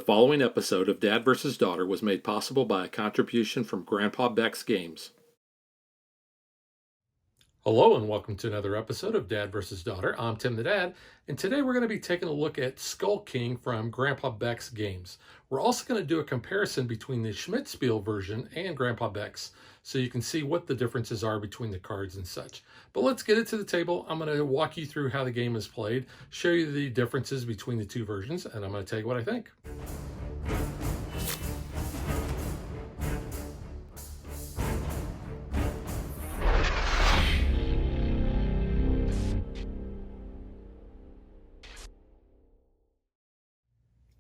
following episode of Dad vs. Daughter was made possible by a contribution from Grandpa Beck's Games. Hello and welcome to another episode of Dad vs. Daughter. I'm Tim the Dad, and today we're going to be taking a look at Skull King from Grandpa Beck's Games. We're also going to do a comparison between the Schmidt-Spiel version and Grandpa Beck's, so you can see what the differences are between the cards and such. But let's get it to the table. I'm going to walk you through how the game is played, show you the differences between the two versions, and I'm going to tell you what I think.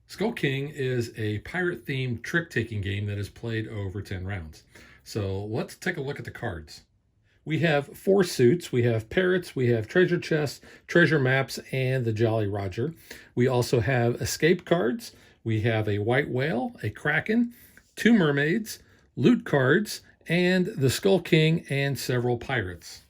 Skull King is a pirate-themed trick-taking game that is played over 10 rounds. So let's take a look at the cards. We have 4 suits. We have parrots, we have treasure chests, treasure maps, and the Jolly Roger. We also have escape cards. We have a white whale, a kraken, 2 mermaids, loot cards, and the Skull King and several pirates.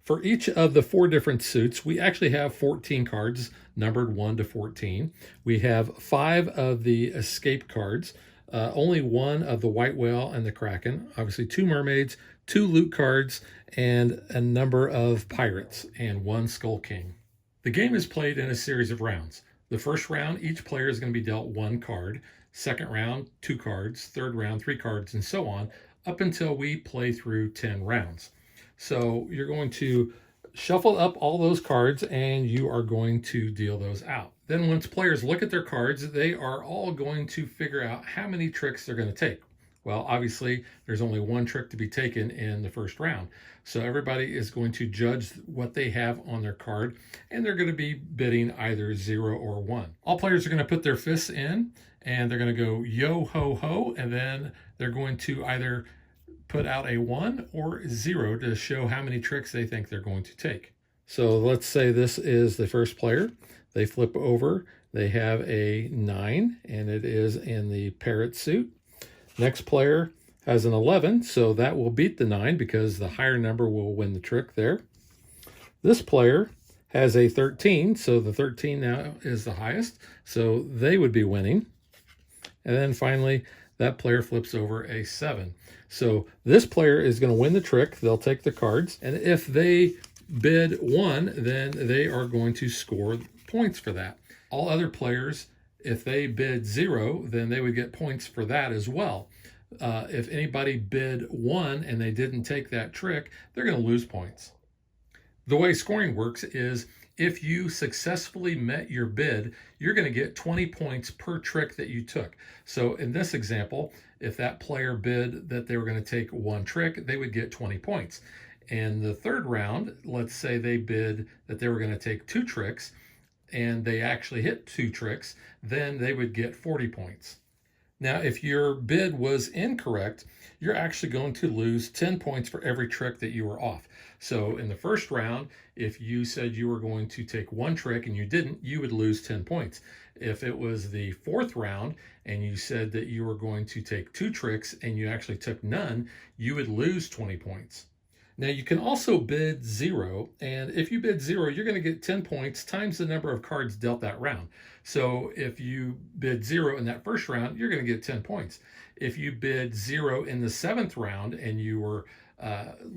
For each of the 4 different suits, we actually have 14 cards numbered 1 to 14. We have 5 of the escape cards, only 1 of the white whale and the kraken, obviously 2 mermaids, 2 loot cards, and a number of pirates, and 1 Skull King. The game is played in a series of rounds. The first round, each player is going to be dealt 1 card. Second round, 2 cards. Third round, 3 cards, and so on, up until we play through 10 rounds. So you're going to shuffle up all those cards and you are going to deal those out. Then once players look at their cards, they are all going to figure out how many tricks they're going to take. Well, obviously, there's only 1 trick to be taken in the first round. So everybody is going to judge what they have on their card, and they're going to be bidding either 0 or 1. All players are going to put their fists in, and they're going to go yo, ho, ho, and then they're going to either put out a 1 or 0 to show how many tricks they think they're going to take. So let's say this is the first player. They flip over. They have a 9, and it is in the parrot suit. Next player has an 11, so that will beat the 9 because the higher number will win the trick there. This player has a 13, so the 13 now is the highest, so they would be winning. And then finally, that player flips over a 7. So this player is going to win the trick. They'll take the cards, and if they bid 1, then they are going to score points for that. All other players, if they bid 0, then they would get points for that as well. If anybody bid 1 and they didn't take that trick, they're going to lose points. The way scoring works is if you successfully met your bid, you're going to get 20 points per trick that you took. So in this example, if that player bid that they were going to take 1 trick, they would get 20 points. In the third round, let's say they bid that they were going to take 2 tricks, and they actually hit 2 tricks, then they would get 40 points. Now, if your bid was incorrect, you're actually going to lose 10 points for every trick that you were off. So in the first round, if you said you were going to take 1 trick and you didn't, you would lose 10 points. If it was the 4th round and you said that you were going to take 2 tricks and you actually took none, you would lose 20 points. Now you can also bid 0, and if you bid 0, you're going to get 10 points times the number of cards dealt that round. So if you bid 0 in that first round, you're going to get 10 points. If you bid 0 in the 7th round and you were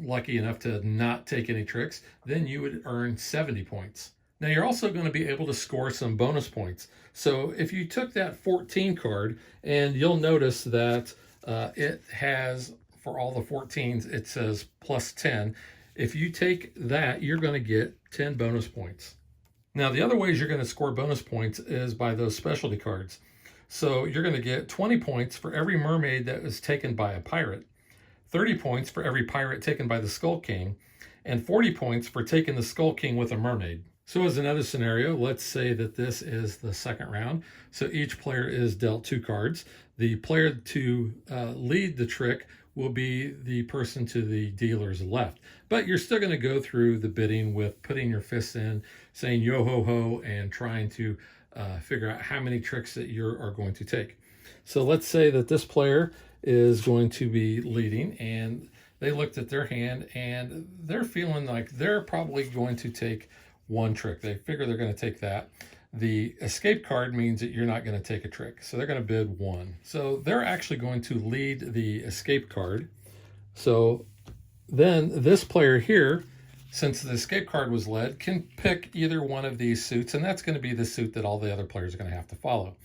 lucky enough to not take any tricks, then you would earn 70 points. Now you're also going to be able to score some bonus points. So if you took that 14 card, and you'll notice that it has, for all the 14s, it says plus 10. If you take that, you're going to get 10 bonus points. Now, the other ways you're going to score bonus points is by those specialty cards. So you're going to get 20 points for every mermaid that was taken by a pirate, 30 points for every pirate taken by the Skull King, and 40 points for taking the Skull King with a mermaid. So as another scenario, let's say that this is the second round. So each player is dealt 2 cards. The player to lead the trick will be the person to the dealer's left. But you're still going to go through the bidding with putting your fists in, saying yo ho ho, and trying to figure out how many tricks that you are going to take. So let's say that this player is going to be leading, and they looked at their hand and they're feeling like they're probably going to take 1 trick. They figure they're going to take that. The escape card means that you're not going to take a trick. So they're going to bid 1. So they're actually going to lead the escape card. So then this player here, since the escape card was led, can pick either one of these suits, and that's going to be the suit that all the other players are going to have to follow.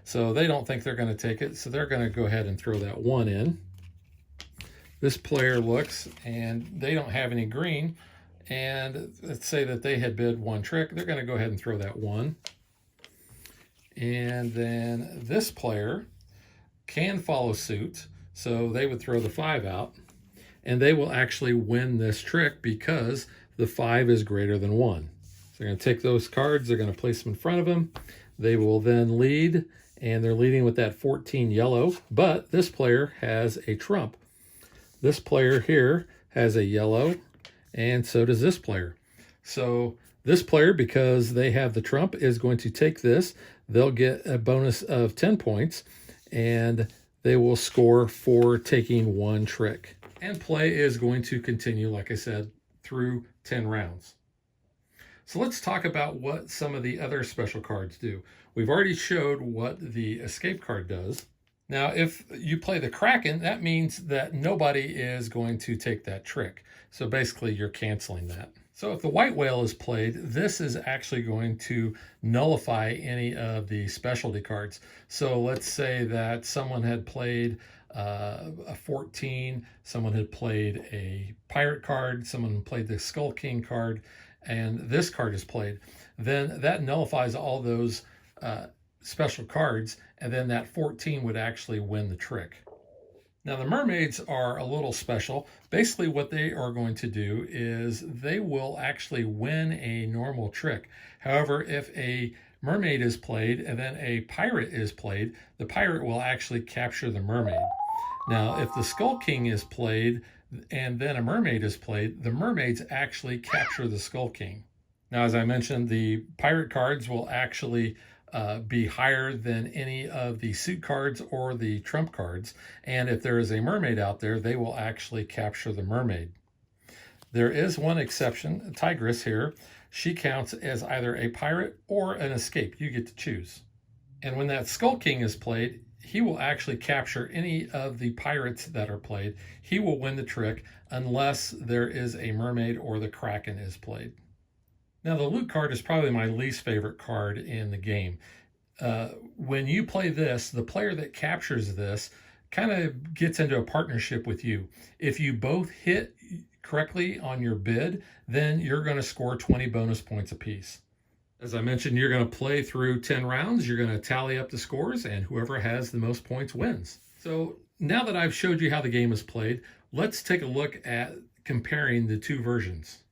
So they don't think they're going to take it, so they're going to go ahead and throw that 1 in. This player looks, and they don't have any green, and let's say that they had bid 1 trick. They're going to go ahead and throw that 1. And then this player can follow suit, so they would throw the 5 out, and they will actually win this trick because the 5 is greater than 1. So they're going to take those cards, they're going to place them in front of them. They will then lead, and they're leading with that 14 yellow, but this player has a trump. This player here has a yellow, and so does this player. So this player, because they have the trump, is going to take this. They'll get a bonus of 10 points, and they will score for taking 1 trick. And play is going to continue, like I said, through 10 rounds. So let's talk about what some of the other special cards do. We've already showed what the escape card does. Now, if you play the Kraken, that means that nobody is going to take that trick. So basically, you're canceling that. So if the white whale is played, this is actually going to nullify any of the specialty cards. So let's say that someone had played a 14, someone had played a pirate card, someone played the Skull King card, and this card is played. Then that nullifies all those special cards, and then that 14 would actually win the trick. Now the mermaids are a little special. Basically what they are going to do is they will actually win a normal trick. However, if a mermaid is played and then a pirate is played, the pirate will actually capture the mermaid. Now if the Skull King is played and then a mermaid is played, the mermaids actually capture the Skull King. Now as I mentioned, the pirate cards will actually be higher than any of the suit cards or the trump cards. And if there is a mermaid out there, they will actually capture the mermaid. There is one exception, Tigress here. She counts as either a pirate or an escape. You get to choose. And when that Skull King is played, he will actually capture any of the pirates that are played. He will win the trick unless there is a mermaid or the Kraken is played. Now, the loot card is probably my least favorite card in the game. When you play this, the player that captures this kind of gets into a partnership with you. If you both hit correctly on your bid, then you're going to score 20 bonus points apiece. As I mentioned, you're going to play through 10 rounds. You're going to tally up the scores, and whoever has the most points wins. So now that I've showed you how the game is played, let's take a look at comparing the two versions.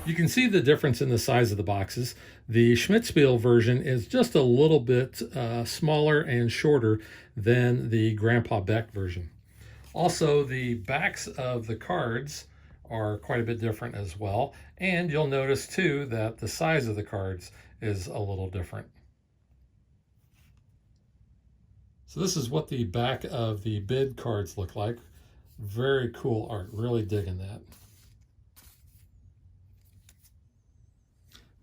You can see the difference in the size of the boxes. The Schmitzspiel version is just a little bit smaller and shorter than the Grandpa Beck version. Also, the backs of the cards are quite a bit different as well. And you'll notice too that the size of the cards is a little different. So this is what the back of the bid cards look like. Very cool art, really digging that.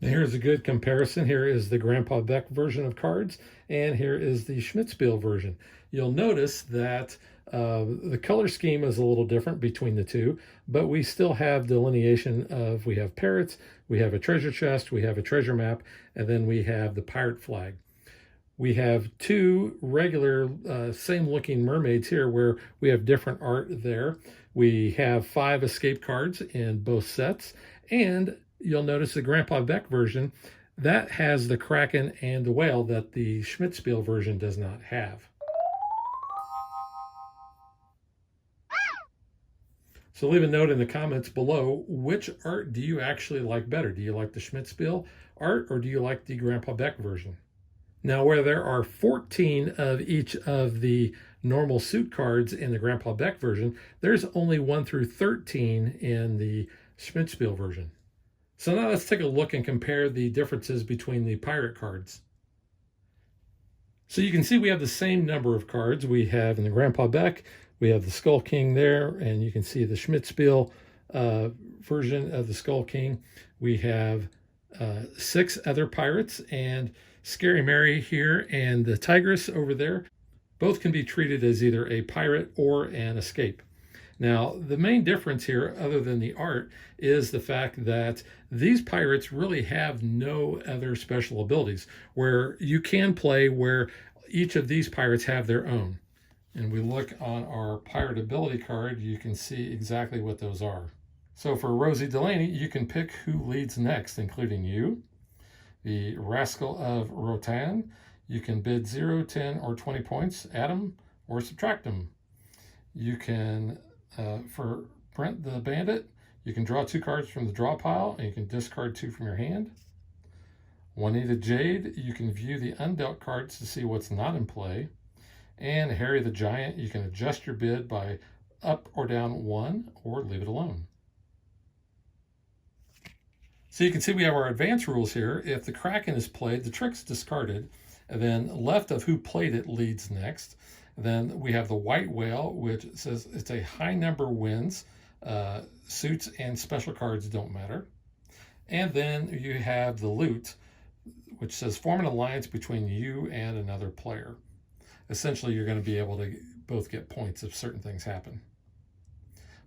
Now here's a good comparison. Here is the Grandpa Beck version of cards, and here is the Schmitzspiel version. You'll notice that the color scheme is a little different between the two, but we still have delineation of, we have parrots, we have a treasure chest, we have a treasure map, and then we have the pirate flag. We have two regular same looking mermaids here where we have different art there. We have 5 escape cards in both sets, and you'll notice the Grandpa Beck version, that has the Kraken and the whale that the Schmitzspiel version does not have. So leave a note in the comments below, which art do you actually like better? Do you like the Schmitzspiel art or do you like the Grandpa Beck version? Now, where there are 14 of each of the normal suit cards in the Grandpa Beck version, there's only 1 through 13 in the Schmitzspiel version. So now let's take a look and compare the differences between the pirate cards. So you can see we have the same number of cards we have in the Grandpa Beck. We have the Skull King there, and you can see the Schmidt-Spiel version of the Skull King. We have 6 other pirates, and Scary Mary here and the Tigress over there both can be treated as either a pirate or an escape. Now, the main difference here, other than the art, is the fact that these pirates really have no other special abilities, where you can play where each of these pirates have their own. And we look on our pirate ability card, you can see exactly what those are. So for Rosie Delaney, you can pick who leads next, including you, the Rascal of Rotan. You can bid 0, 10, or 20 points, add them or subtract them. You can, for Brent the Bandit, you can draw 2 cards from the draw pile, and you can discard 2 from your hand. Juanita Jade, you can view the undealt cards to see what's not in play. And Harry the Giant, you can adjust your bid by up or down 1 or leave it alone. So you can see we have our advanced rules here. If the Kraken is played, the trick's discarded, and then left of who played it leads next. Then we have the White Whale, which says it's a high number wins. Suits and special cards don't matter. And then you have the Loot, which says form an alliance between you and another player. Essentially, you're going to be able to both get points if certain things happen.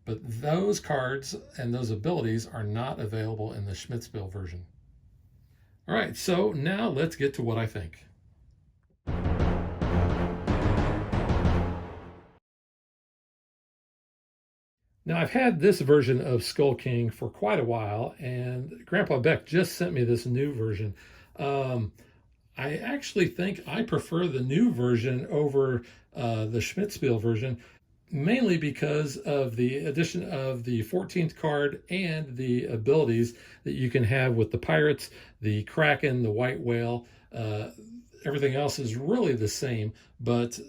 But those cards and those abilities are not available in the Schmidt-Spiel version. All right, so now let's get to what I think. Now, I've had this version of Skull King for quite a while, and Grandpa Beck just sent me this new version. I actually think I prefer the new version over the Schmidt-Spiel version, mainly because of the addition of the 14th card and the abilities that you can have with the pirates, the Kraken, the White Whale. Everything else is really the same, but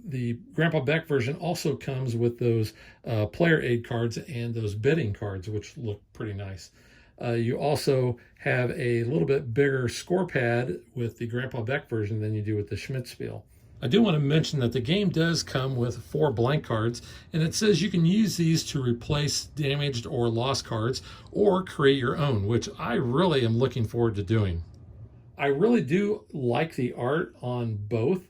the Grandpa Beck version also comes with those player aid cards and those bidding cards, which look pretty nice. You also have a little bit bigger score pad with the Grandpa Beck version than you do with the Schmidt-Spiel. I do want to mention that the game does come with 4 blank cards, and it says you can use these to replace damaged or lost cards or create your own, which I really am looking forward to doing. I really do like the art on both.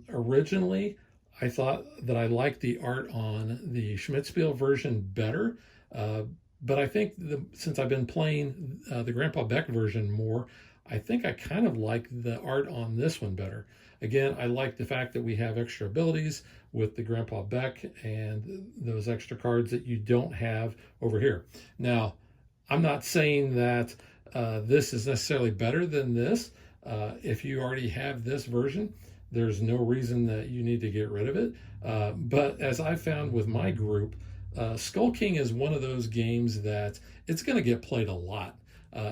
Originally, I thought that I liked the art on the Schmidt-Spiel version better, but I think since I've been playing the Grandpa Beck version more, I think I kind of like the art on this one better. Again, I like the fact that we have extra abilities with the Grandpa Beck and those extra cards that you don't have over here. Now, I'm not saying that this is necessarily better than this. If you already have this version, there's no reason that you need to get rid of it. But as I found with my group, Skull King is one of those games that it's going to get played a lot.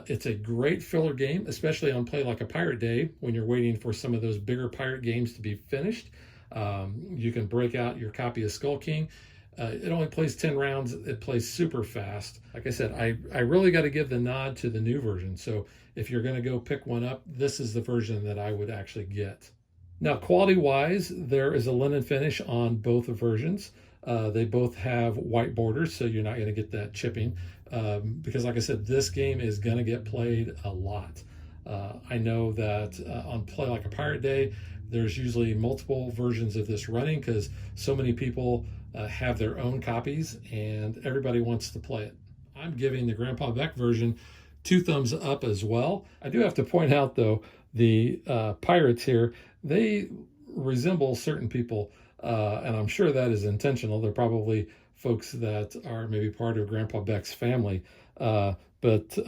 It's a great filler game, especially on Play Like a Pirate Day when you're waiting for some of those bigger pirate games to be finished. You can break out your copy of Skull King. It only plays 10 rounds. It plays super fast. Like I said, I really got to give the nod to the new version. So if you're going to go pick one up, this is the version that I would actually get. Now, quality-wise, there is a linen finish on both versions. They both have white borders, so you're not going to get that chipping. Because like I said, this game is going to get played a lot. I know that on Play Like a Pirate Day, there's usually multiple versions of this running because so many people have their own copies and everybody wants to play it. I'm giving the Grandpa Beck version 2 thumbs up as well. I do have to point out, though, the pirates here, they resemble certain people, and I'm sure that is intentional. They're probably folks that are maybe part of Grandpa Beck's family, but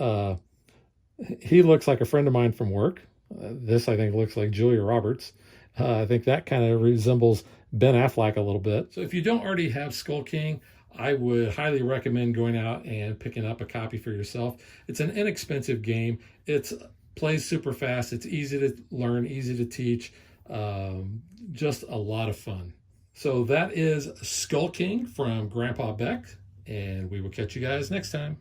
he looks like a friend of mine from work. This, I think, looks like Julia Roberts. I think that kind of resembles Ben Affleck a little bit. So if you don't already have Skull King, I would highly recommend going out and picking up a copy for yourself. It's an inexpensive game. It plays super fast. It's easy to learn, easy to teach. Just a lot of fun. So that is Skull King from Grandpa Beck, and we will catch you guys next time.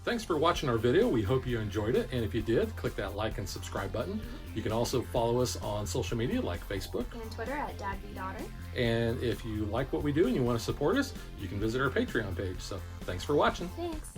Thanks for watching our video. We hope you enjoyed it, and if you did, click that like and subscribe button. You can also follow us on social media like Facebook and Twitter at DadVDaughter. And if you like what we do and you want to support us, you can visit our Patreon page. So thanks for watching. Thanks.